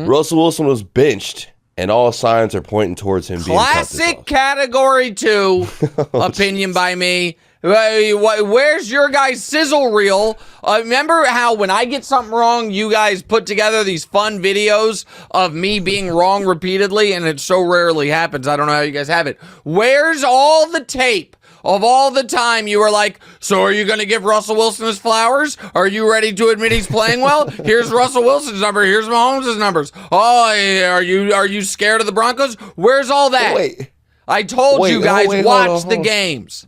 Russell Wilson was benched, and all signs are pointing towards him being cut this Classic off. category 2 opinion by me. Where's your guys' sizzle reel? Remember how when I get something wrong, you guys put together these fun videos of me being wrong repeatedly, and it so rarely happens. I don't know how you guys have it. Where's all the tape of all the time you were like, so are you going to give Russell Wilson his flowers? Are you ready to admit he's playing well? Here's Russell Wilson's number. Here's Mahomes' numbers. Oh, are you scared of the Broncos? Where's all that? Wait. I told you guys, watch the games.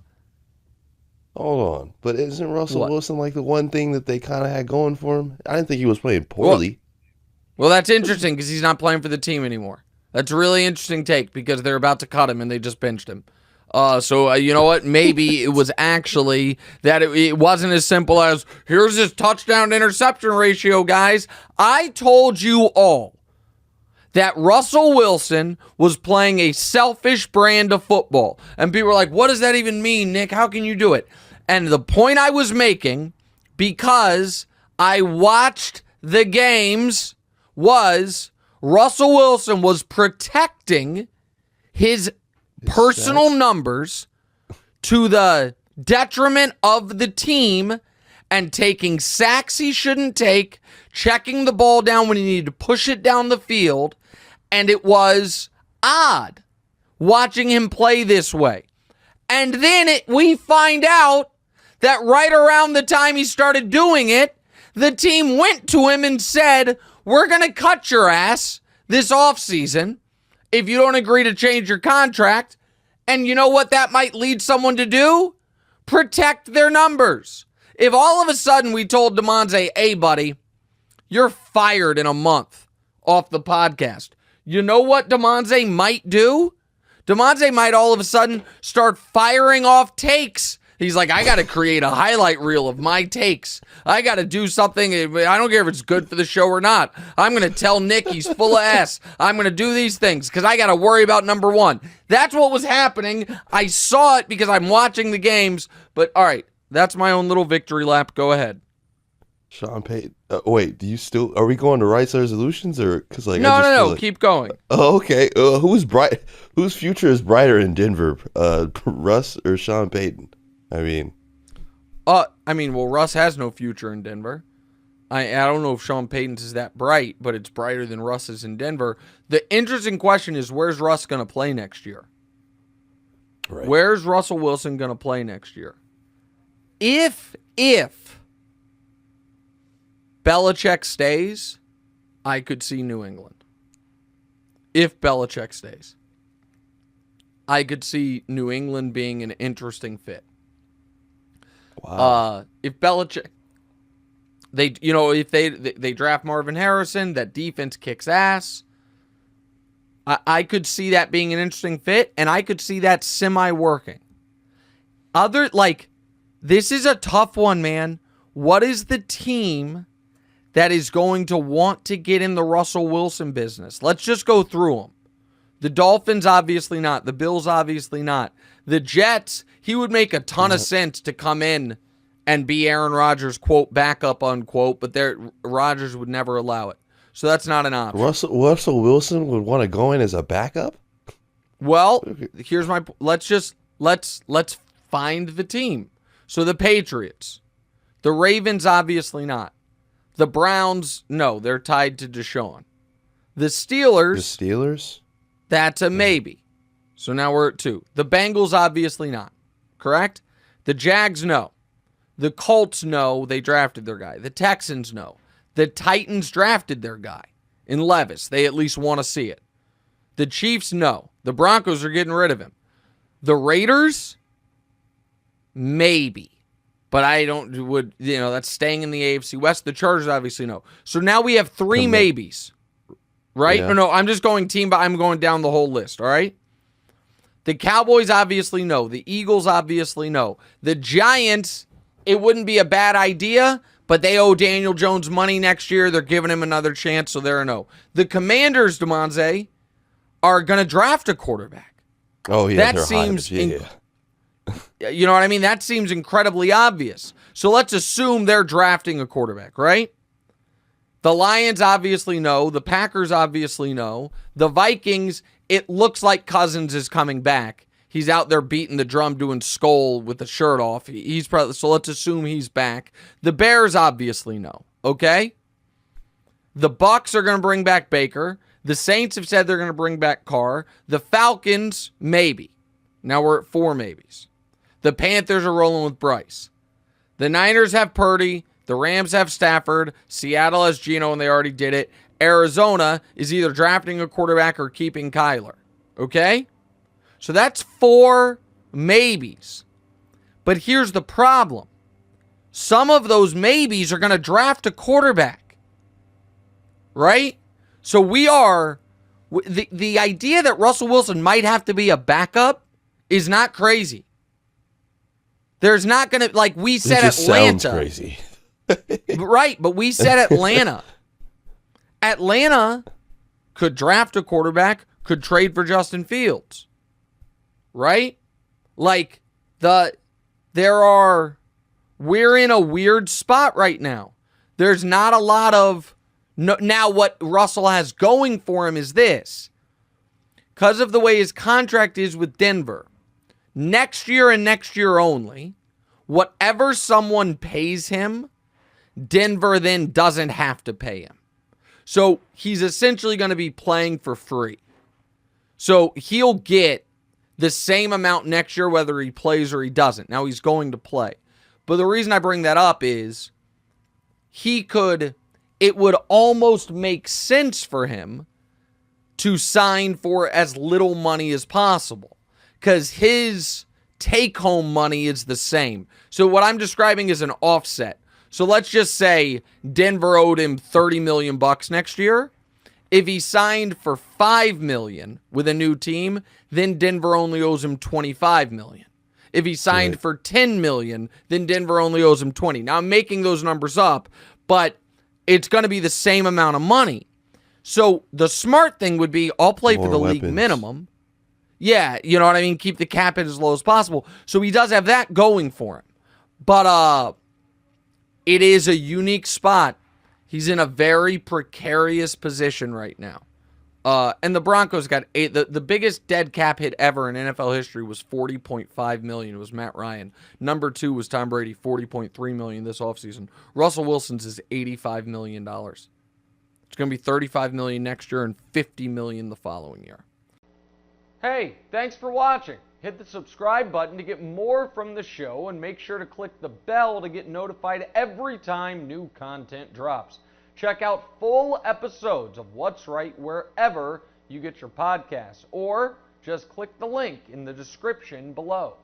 Hold on. But isn't Russell Wilson like the one thing that they kind of had going for him? I didn't think he was playing poorly. Well, that's interesting because he's not playing for the team anymore. That's a really interesting take because they're about to cut him and they just benched him. So you know what? Maybe it was actually that it wasn't as simple as, here's his touchdown interception ratio, guys. I told you all that Russell Wilson was playing a selfish brand of football. And people were like, what does that even mean, Nick? How can you do it? And the point I was making, because I watched the games, was Russell Wilson was protecting his personal numbers to the detriment of the team and taking sacks he shouldn't take, checking the ball down when he needed to push it down the field, and it was odd watching him play this way. And then we find out that right around the time he started doing it, the team went to him and said, we're going to cut your ass this offseason if you don't agree to change your contract. And you know what that might lead someone to do? Protect their numbers. If all of a sudden we told DeMonte, hey, buddy, you're fired in a month off the podcast, you know what DeMonte might do? DeMonte might all of a sudden start firing off takes. He's like, I got to create a highlight reel of my takes. I got to do something. I don't care if it's good for the show or not. I'm going to tell Nick he's full of ass. I'm going to do these things because I got to worry about number one. That's what was happening. I saw it because I'm watching the games. But all right, that's my own little victory lap. Go ahead. Sean Payton. Wait, are we going to Wright's resolutions or because like no, keep going. Oh, okay. Whose future is brighter in Denver, Russ or Sean Payton? Well, Russ has no future in Denver. I don't know if Sean Payton's is that bright, but it's brighter than Russ's in Denver. The interesting question is, where's Russ going to play next year? Right. Where's Russell Wilson going to play next year? If Belichick stays, I could see New England. If Belichick stays, I could see New England being an interesting fit. Wow. If Belichick, if they draft Marvin Harrison, that defense kicks ass. I could see that being an interesting fit, and I could see that semi-working. This is a tough one, man. What is the team that is going to want to get in the Russell Wilson business? Let's just go through them. The Dolphins, obviously not. The Bills, obviously not. The Jets, he would make a ton of sense to come in and be Aaron Rodgers, quote, backup, unquote, but Rodgers would never allow it. So that's not an option. Russell Wilson would want to go in as a backup? Well, here's my let's find the team. So the Patriots. The Ravens, obviously not. The Browns, no, they're tied to Deshaun. The Steelers? That's a maybe. So now we're at 2. The Bengals, obviously not. Correct? The Jags, no. The Colts, no. They drafted their guy. The Texans, no. The Titans drafted their guy in Levis. They at least want to see it. The Chiefs, no. The Broncos are getting rid of him. The Raiders, maybe. But that's staying in the AFC West. The Chargers, obviously, no. So now we have 3 maybes. Right? Yeah. Or no, I'm just going I'm going down the whole list, all right? The Cowboys, obviously, no. The Eagles, obviously, no. The Giants, it wouldn't be a bad idea, but they owe Daniel Jones money next year. They're giving him another chance, so they're a no. The Commanders, DeMonte, are going to draft a quarterback. Oh, yeah. That seems, you know what I mean? That seems incredibly obvious. So let's assume they're drafting a quarterback, right? The Lions obviously know. The Packers obviously know. The Vikings, it looks like Cousins is coming back. He's out there beating the drum, doing skull with the shirt off. He's probably, so let's assume he's back. The Bears obviously know, okay? The Bucs are going to bring back Baker. The Saints have said they're going to bring back Carr. The Falcons, maybe. Now we're at 4 maybes. The Panthers are rolling with Bryce. The Niners have Purdy. The Rams have Stafford. Seattle has Geno, and they already did it. Arizona is either drafting a quarterback or keeping Kyler, okay? So that's 4 maybes. But here's the problem. Some of those maybes are going to draft a quarterback. Right? So we are... The idea that Russell Wilson might have to be a backup is not crazy. There's not going to... Like, we said Atlanta. Sounds crazy. Right, but we said Atlanta. Atlanta could draft a quarterback, could trade for Justin Fields. Right? Like, we're in a weird spot right now. There's not a lot of, now what Russell has going for him is this. Because of the way his contract is with Denver, next year and next year only, whatever someone pays him, Denver then doesn't have to pay him. So he's essentially going to be playing for free. So he'll get the same amount next year whether he plays or he doesn't. Now he's going to play. But the reason I bring that up is it would almost make sense for him to sign for as little money as possible because his take-home money is the same. So what I'm describing is an offset. So let's just say Denver owed him $30 million next year. If he signed for $5 million with a new team, then Denver only owes him $25 million. If he signed for $10 million, then Denver only owes him $20 million. Now I'm making those numbers up, but it's going to be the same amount of money. So the smart thing would be, I'll play for the league minimum. Yeah, you know what I mean? Keep the cap at as low as possible. So he does have that going for him. But it is a unique spot. He's in a very precarious position right now. And the Broncos got the biggest dead cap hit ever in NFL history was $40.5 million. It was Matt Ryan. Number 2 was Tom Brady, $40.3 million this offseason. Russell Wilson's is $85 million. It's going to be $35 million next year and $50 million the following year. Hey, thanks for watching. Hit the subscribe button to get more from the show and make sure to click the bell to get notified every time new content drops. Check out full episodes of What's Right wherever you get your podcasts, or just click the link in the description below.